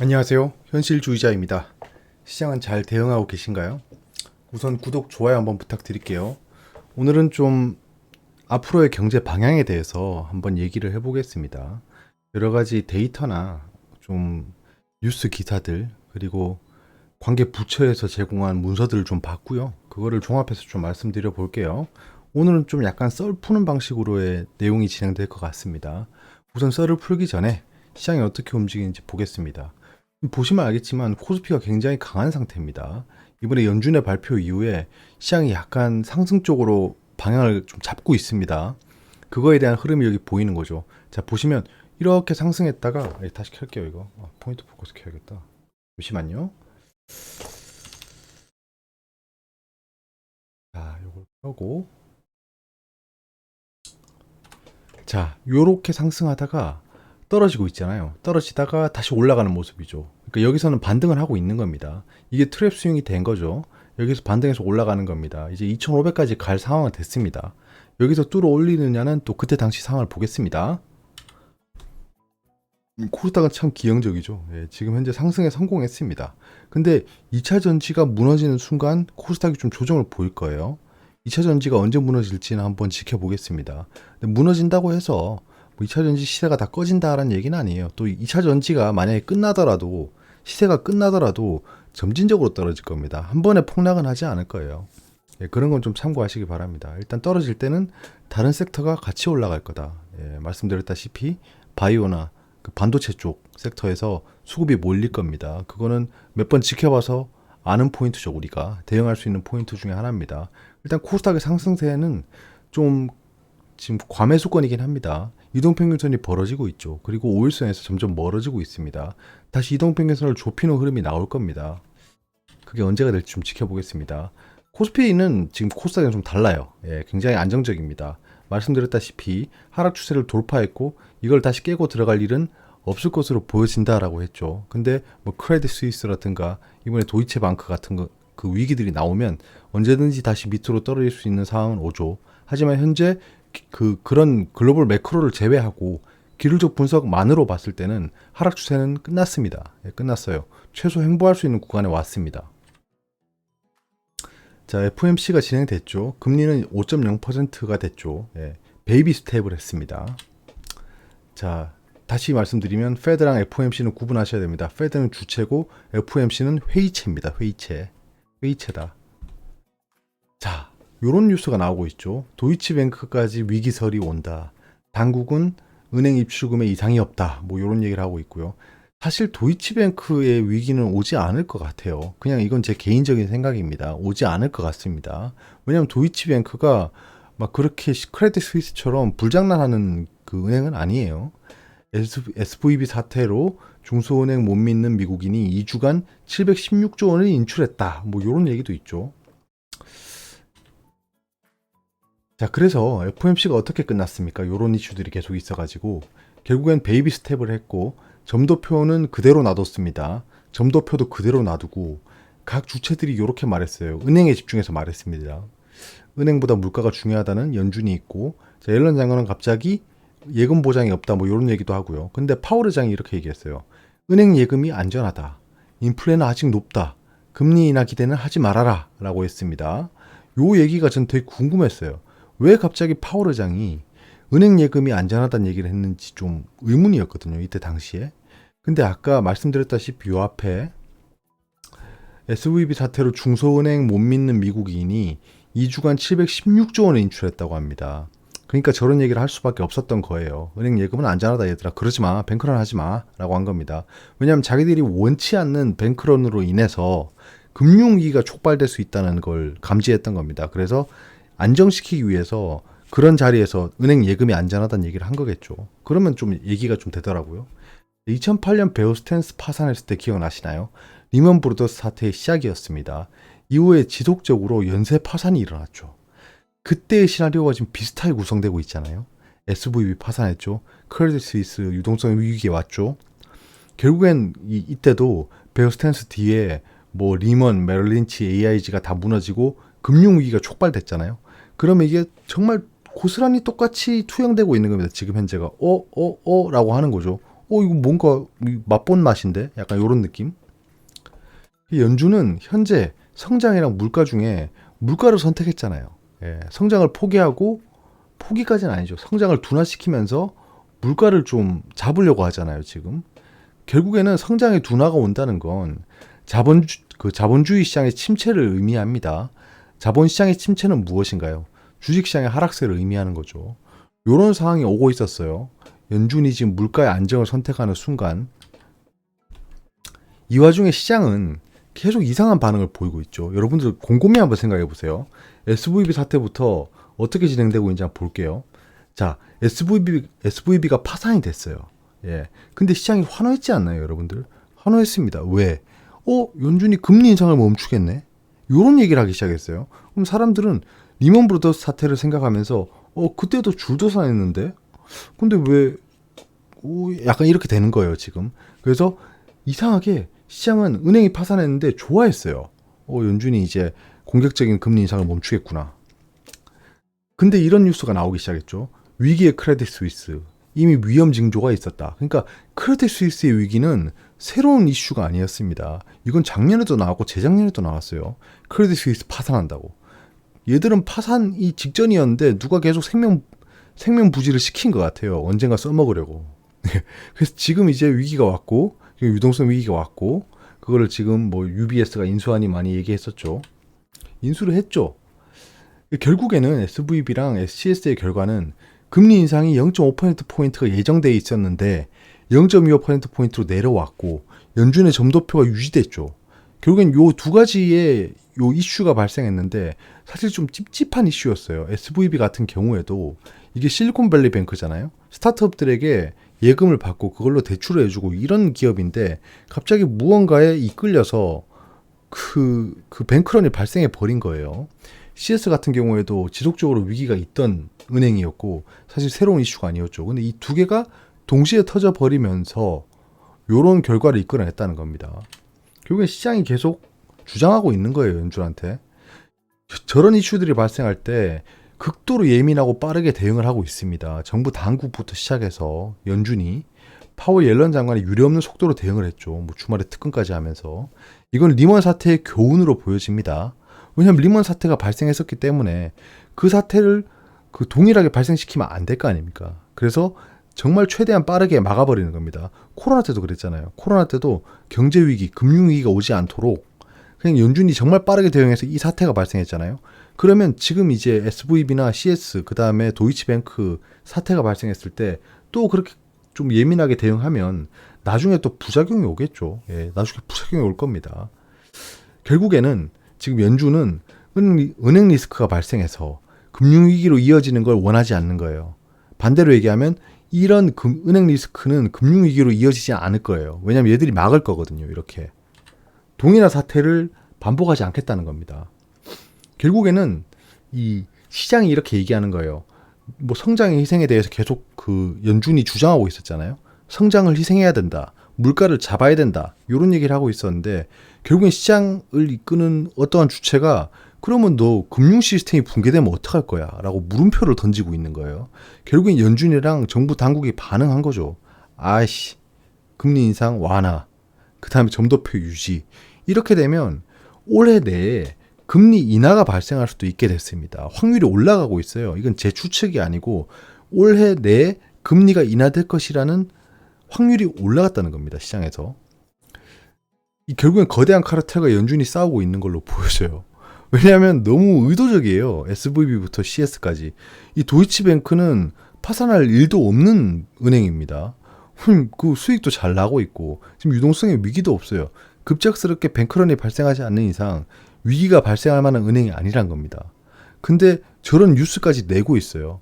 안녕하세요. 현실주의자입니다. 시장은 잘 대응하고 계신가요? 우선 구독, 좋아요 한번 부탁드릴게요. 오늘은 좀 앞으로의 경제 방향에 대해서 한번 얘기를 해보겠습니다. 여러 가지 데이터나 좀 뉴스 기사들, 그리고 관계 부처에서 제공한 문서들을 좀 봤고요. 그거를 종합해서 좀 말씀드려 볼게요. 오늘은 좀 약간 썰 푸는 방식으로의 내용이 진행될 것 같습니다. 우선 썰을 풀기 전에 시장이 어떻게 움직이는지 보겠습니다. 보시면 알겠지만 코스피가 굉장히 강한 상태입니다. 이번에 연준의 발표 이후에 시장이 약간 상승 쪽으로 방향을 좀 잡고 있습니다. 그거에 대한 흐름이 여기 보이는 거죠. 자, 보시면 이렇게 상승했다가 다시 켤게요. 이거 포인트 포커스 켜야겠다. 잠시만요. 자, 요걸 켜고, 자, 요렇게 상승하다가 떨어지고 있잖아요. 떨어지다가 다시 올라가는 모습이죠. 그러니까 여기서는 반등을 하고 있는 겁니다. 이게 트랩 스윙이 된 거죠. 여기서 반등해서 올라가는 겁니다. 이제 2500까지 갈 상황은 됐습니다. 여기서 뚫어 올리느냐는 또 그때 당시 상황을 보겠습니다. 코스닥은 참 기형적이죠. 예, 지금 현재 상승에 성공했습니다. 근데 2차 전지가 무너지는 순간 코스닥이 좀 조정을 보일 거예요. 2차 전지가 언제 무너질지는 한번 지켜보겠습니다. 근데 무너진다고 해서 뭐 2차 전지 시세가 다 꺼진다라는 얘기는 아니에요. 또 2차 전지가 만약에 끝나더라도 시세가 끝나더라도 점진적으로 떨어질 겁니다. 한 번에 폭락은 하지 않을 거예요. 예, 그런 건 좀 참고하시기 바랍니다. 일단 떨어질 때는 다른 섹터가 같이 올라갈 거다. 예, 말씀드렸다시피 바이오나 그 반도체 쪽 섹터에서 수급이 몰릴 겁니다. 그거는 몇 번 지켜봐서 아는 포인트죠. 우리가 대응할 수 있는 포인트 중에 하나입니다. 일단 코스닥의 상승세는 좀 지금 과매수권이긴 합니다. 이동평균선이 벌어지고 있죠. 그리고 5일선에서 점점 멀어지고 있습니다. 다시 이동평균선을 좁히는 흐름이 나올 겁니다. 그게 언제가 될지 좀 지켜보겠습니다. 코스피는 지금 코스닥이랑 좀 달라요. 예, 굉장히 안정적입니다. 말씀드렸다시피 하락 추세를 돌파했고 이걸 다시 깨고 들어갈 일은 없을 것으로 보여진다라고 했죠. 근데 뭐 크레딧 스위스라든가 이번에 도이체방크 같은 그 위기들이 나오면 언제든지 다시 밑으로 떨어질 수 있는 상황은 오죠. 하지만 현재 그런 글로벌 매크로를 제외하고 기술적 분석만으로 봤을 때는 하락 추세는 끝났습니다. 예, 끝났어요. 최소 횡보할 수 있는 구간에 왔습니다. 자, FOMC가 진행됐죠. 금리는 5.0%가 됐죠. 예, 베이비 스텝을 했습니다. 자, 다시 말씀드리면 페드랑 FOMC는 구분하셔야 됩니다. 페드는 주체고 FOMC는 회의체입니다. 회의체. 회의체다. 자, 요런 뉴스가 나오고 있죠. 도이치뱅크까지 위기설이 온다. 당국은 은행 입출금에 이상이 없다. 뭐 요런 얘기를 하고 있고요. 사실 도이치뱅크의 위기는 오지 않을 것 같아요. 그냥 이건 제 개인적인 생각입니다. 오지 않을 것 같습니다. 왜냐하면 도이치뱅크가 막 그렇게 크레딧 스위스처럼 불장난하는 그 은행은 아니에요. SVB 사태로 중소은행 못 믿는 미국인이 2주간 716조 원을 인출했다. 뭐 이런 얘기도 있죠. 자, 그래서 FOMC가 어떻게 끝났습니까? 이런 이슈들이 계속 있어가지고 결국엔 베이비 스텝을 했고 점도표는 그대로 놔뒀습니다. 점도표도 그대로 놔두고 각 주체들이 이렇게 말했어요. 은행에 집중해서 말했습니다. 은행보다 물가가 중요하다는 연준이 있고, 자, 옐런 장관은 갑자기 예금 보장이 없다 뭐 이런 얘기도 하고요. 근데 파월 의장이 이렇게 얘기했어요. 은행 예금이 안전하다. 인플레는 아직 높다. 금리 인하 기대는 하지 말아라 라고 했습니다. 요 얘기가 전 되게 궁금했어요. 왜 갑자기 파월 의장이 은행 예금이 안전하다는 얘기를 했는지 좀 의문이었거든요. 이때 당시에. 근데 아까 말씀드렸다시피 요 앞에 SVB 사태로 중소은행 못 믿는 미국인이 2주간 716조 원을 인출했다고 합니다. 그러니까 저런 얘기를 할 수밖에 없었던 거예요. 은행 예금은 안전하다 얘들아. 그러지 마. 뱅크런 하지 마. 라고 한 겁니다. 왜냐하면 자기들이 원치 않는 뱅크런으로 인해서 금융위기가 촉발될 수 있다는 걸 감지했던 겁니다. 그래서 안정시키기 위해서 그런 자리에서 은행 예금이 안전하다는 얘기를 한 거겠죠. 그러면 좀 얘기가 좀 되더라고요. 2008년 베어스탠스 파산했을 때 기억나시나요? 리먼 브로더스 사태의 시작이었습니다. 이후에 지속적으로 연쇄 파산이 일어났죠. 그때의 시나리오가 지금 비슷하게 구성되고 있잖아요. SVB 파산했죠. 크레딧 스위스 유동성 위기에 왔죠. 결국엔 이때도 베어스탠스 뒤에 뭐 리먼, 메릴린치, AIG가 다 무너지고 금융위기가 촉발됐잖아요. 그러면 이게 정말 고스란히 똑같이 투영되고 있는 겁니다. 지금 현재가 라고 하는 거죠. 이거 뭔가 맛본 맛인데? 약간 요런 느낌? 연준은 현재 성장이랑 물가 중에 물가를 선택했잖아요. 예, 성장을 포기하고, 포기까지는 아니죠. 성장을 둔화시키면서 물가를 좀 잡으려고 하잖아요, 지금. 결국에는 성장의 둔화가 온다는 건 자본주의 시장의 침체를 의미합니다. 자본시장의 침체는 무엇인가요? 주식시장의 하락세를 의미하는 거죠. 이런 상황이 오고 있었어요. 연준이 지금 물가의 안정을 선택하는 순간, 이 와중에 시장은 계속 이상한 반응을 보이고 있죠. 여러분들 곰곰이 한번 생각해 보세요. SVB 사태부터 어떻게 진행되고 있는지 한번 볼게요. 자, SVB가 파산이 됐어요. 예. 근데 시장이 환호했지 않나요, 여러분들? 환호했습니다. 왜? 연준이 금리 인상을 멈추겠네? 요런 얘기를 하기 시작했어요. 그럼 사람들은 리먼 브라더스 사태를 생각하면서, 그때도 줄도산했는데? 근데 왜, 약간 이렇게 되는 거예요, 지금. 그래서 이상하게 시장은 은행이 파산했는데 좋아했어요. 연준이 이제 공격적인 금리 인상을 멈추겠구나. 근데 이런 뉴스가 나오기 시작했죠. 위기의 크레딧 스위스. 이미 위험 징조가 있었다. 그러니까 크레딧 스위스의 위기는 새로운 이슈가 아니었습니다. 이건 작년에도 나왔고 재작년에도 나왔어요. 크레딧 스위스 파산한다고. 얘들은 파산이 직전이었는데 누가 계속 생명 부지를 시킨 것 같아요. 언젠가 써먹으려고. 그래서 지금 이제 위기가 왔고, 유동성 위기가 왔고, 그거를 지금 뭐 UBS가 인수하니 많이 얘기했었죠. 인수를 했죠. 결국에는 SVB랑 SCS의 결과는 금리 인상이 0.5%포인트가 예정되어 있었는데 0.25%포인트로 내려왔고 연준의 점도표가 유지됐죠. 결국엔 요 두 가지의 요 이슈가 발생했는데 사실 좀 찝찝한 이슈였어요. SVB 같은 경우에도 이게 실리콘밸리 뱅크잖아요. 스타트업들에게 예금을 받고 그걸로 대출을 해주고 이런 기업인데 갑자기 무언가에 이끌려서 그 뱅크런이 발생해 버린 거예요. CS 같은 경우에도 지속적으로 위기가 있던 은행이었고 사실 새로운 이슈가 아니었죠. 근데 이 두 개가 동시에 터져 버리면서 요런 결과를 이끌어냈다는 겁니다. 결국엔 시장이 계속 주장하고 있는 거예요, 연준한테. 저런 이슈들이 발생할 때 극도로 예민하고 빠르게 대응을 하고 있습니다. 정부 당국부터 시작해서 연준이 파월 옐런 장관이 유례없는 속도로 대응을 했죠. 뭐 주말에 특근까지 하면서. 이건 리먼 사태의 교훈으로 보여집니다. 왜냐하면 리먼 사태가 발생했었기 때문에 그 사태를 동일하게 발생시키면 안 될 거 아닙니까? 그래서 정말 최대한 빠르게 막아버리는 겁니다. 코로나 때도 그랬잖아요. 코로나 때도 경제위기, 금융위기가 오지 않도록 그냥 연준이 정말 빠르게 대응해서 이 사태가 발생했잖아요. 그러면 지금 이제 SVB나 CS, 그 다음에 도이치뱅크 사태가 발생했을 때 또 그렇게 좀 예민하게 대응하면 나중에 또 부작용이 오겠죠. 예, 나중에 부작용이 올 겁니다. 결국에는 지금 연준은 은행 리스크가 발생해서 금융위기로 이어지는 걸 원하지 않는 거예요. 반대로 얘기하면 이런 은행 리스크는 금융위기로 이어지지 않을 거예요. 왜냐하면 얘들이 막을 거거든요. 이렇게. 동일한 사태를 반복하지 않겠다는 겁니다. 결국에는 이 시장이 이렇게 얘기하는 거예요. 뭐 성장의 희생에 대해서 계속 연준이 주장하고 있었잖아요. 성장을 희생해야 된다. 물가를 잡아야 된다. 이런 얘기를 하고 있었는데 결국엔 시장을 이끄는 어떠한 주체가 그러면 너 금융 시스템이 붕괴되면 어떡할 거야? 라고 물음표를 던지고 있는 거예요. 결국엔 연준이랑 정부 당국이 반응한 거죠. 아이씨, 금리 인상 완화, 그 다음에 점도표 유지. 이렇게 되면 올해 내에 금리 인하가 발생할 수도 있게 됐습니다. 확률이 올라가고 있어요. 이건 제 추측이 아니고 올해 내에 금리가 인하될 것이라는 확률이 올라갔다는 겁니다. 시장에서. 결국엔 거대한 카르텔과 연준이 싸우고 있는 걸로 보여져요. 왜냐하면 너무 의도적이에요. SVB부터 CS까지. 이 도이치뱅크는 파산할 일도 없는 은행입니다. 그 수익도 잘 나고 있고 지금 유동성에 위기도 없어요. 급작스럽게 뱅크런이 발생하지 않는 이상 위기가 발생할 만한 은행이 아니란 겁니다. 근데 저런 뉴스까지 내고 있어요.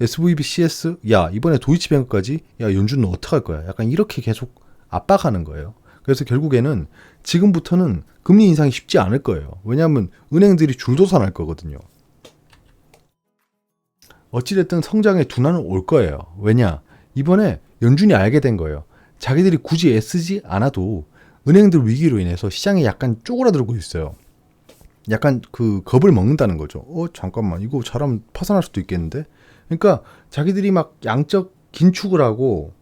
SVB, CS, 야 이번에 도이치뱅크까지, 야 연준은 어떡할 거야? 약간 이렇게 계속 압박하는 거예요. 그래서 결국에는 지금부터는 금리 인상이 쉽지 않을 거예요. 왜냐하면 은행들이 줄도산할 거거든요. 어찌됐든 성장의 둔화는 올 거예요. 왜냐? 이번에 연준이 알게 된 거예요. 자기들이 굳이 애쓰지 않아도 은행들 위기로 인해서 시장이 약간 쪼그라들고 있어요. 약간 겁을 먹는다는 거죠. 잠깐만 이거 잘하면 파산할 수도 있겠는데? 그러니까 자기들이 막 양적 긴축을 하고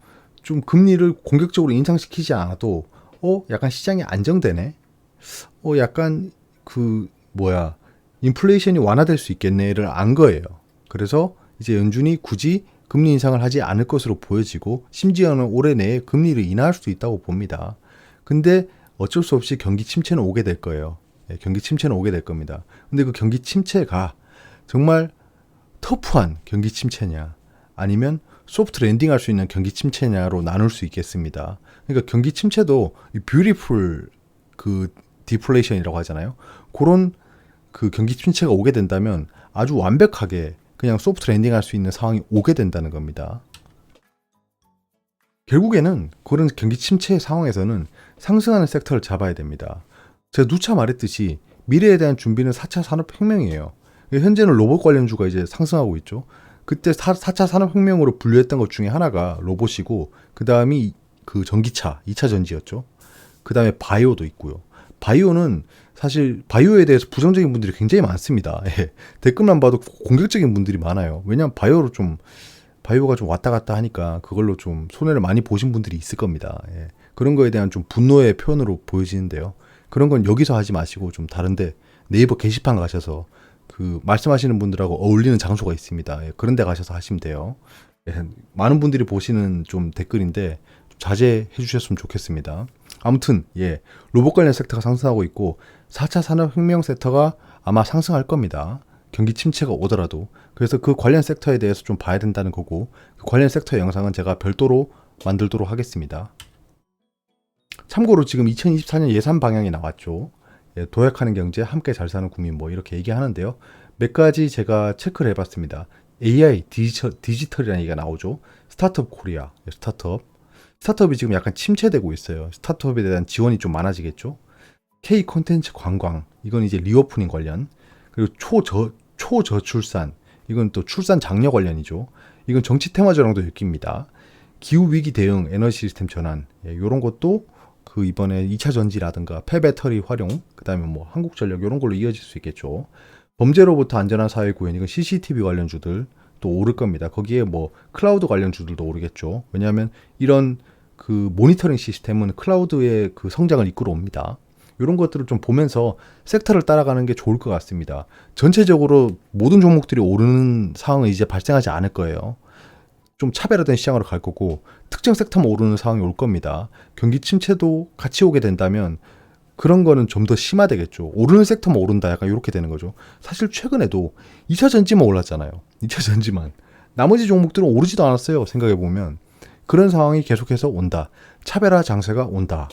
좀 금리를 공격적으로 인상시키지 않아도 약간 시장이 안정되네. 약간 인플레이션이 완화될 수 있겠네를 안 거예요. 그래서 이제 연준이 굳이 금리 인상을 하지 않을 것으로 보여지고 심지어는 올해 내에 금리를 인하할 수도 있다고 봅니다. 근데 어쩔 수 없이 경기 침체는 오게 될 거예요. 경기 침체는 오게 될 겁니다. 근데 그 경기 침체가 정말 터프한 경기 침체냐 아니면 소프트 랜딩 할 수 있는 경기 침체냐로 나눌 수 있겠습니다. 그러니까 경기 침체도 뷰티풀 디플레이션이라고 하잖아요. 그런 경기 침체가 오게 된다면 아주 완벽하게 그냥 소프트 랜딩 할 수 있는 상황이 오게 된다는 겁니다. 결국에는 그런 경기 침체 상황에서는 상승하는 섹터를 잡아야 됩니다. 제가 누차 말했듯이 미래에 대한 준비는 4차 산업혁명이에요. 현재는 로봇 관련주가 이제 상승하고 있죠. 그때 4차 산업혁명으로 분류했던 것 중에 하나가 로봇이고 그 다음이 전기차, 2차 전지였죠. 그 다음에 바이오도 있고요. 바이오는 사실 바이오에 대해서 부정적인 분들이 굉장히 많습니다. 댓글만 봐도 공격적인 분들이 많아요. 왜냐하면 바이오가 좀 왔다 갔다 하니까 그걸로 좀 손해를 많이 보신 분들이 있을 겁니다. 그런 거에 대한 좀 분노의 표현으로 보여지는데요. 그런 건 여기서 하지 마시고 좀 다른데 네이버 게시판 가셔서 말씀하시는 분들하고 어울리는 장소가 있습니다. 그런 데 가셔서 하시면 돼요. 많은 분들이 보시는 좀 댓글인데 좀 자제해 주셨으면 좋겠습니다. 아무튼 로봇 관련 섹터가 상승하고 있고 4차 산업혁명 섹터가 아마 상승할 겁니다. 경기 침체가 오더라도. 그래서 그 관련 섹터에 대해서 좀 봐야 된다는 거고 그 관련 섹터 영상은 제가 별도로 만들도록 하겠습니다. 참고로 지금 2024년 예산 방향이 나왔죠. 도약하는 경제, 함께 잘 사는 국민 이렇게 얘기하는데요. 몇 가지 제가 체크를 해봤습니다. AI, 디지털이라는 얘기가 나오죠. 스타트업 코리아, 스타트업이 지금 약간 침체되고 있어요. 스타트업에 대한 지원이 좀 많아지겠죠. K 콘텐츠 관광, 이건 이제 리오프닝 관련. 그리고 초저출산, 이건 또 출산 장려 관련이죠. 이건 정치 테마주랑도 엮입니다. 기후위기 대응, 에너지 시스템 전환, 이런 것도 이번에 2차 전지라든가 폐배터리 활용, 그 다음에 한국전력 이런 걸로 이어질 수 있겠죠. 범죄로부터 안전한 사회 구현, 이건 CCTV 관련주들 또 오를 겁니다. 거기에 클라우드 관련주들도 오르겠죠. 왜냐하면 이런 모니터링 시스템은 클라우드의 성장을 이끌어 옵니다. 이런 것들을 좀 보면서 섹터를 따라가는 게 좋을 것 같습니다. 전체적으로 모든 종목들이 오르는 상황은 이제 발생하지 않을 거예요. 좀 차별화된 시장으로 갈 거고 특정 섹터만 오르는 상황이 올 겁니다. 경기 침체도 같이 오게 된다면 그런 거는 좀 더 심화되겠죠. 오르는 섹터만 오른다 약간 이렇게 되는 거죠. 사실 최근에도 2차 전지만 올랐잖아요. 2차 전지만. 나머지 종목들은 오르지도 않았어요. 생각해보면. 그런 상황이 계속해서 온다. 차별화 장세가 온다.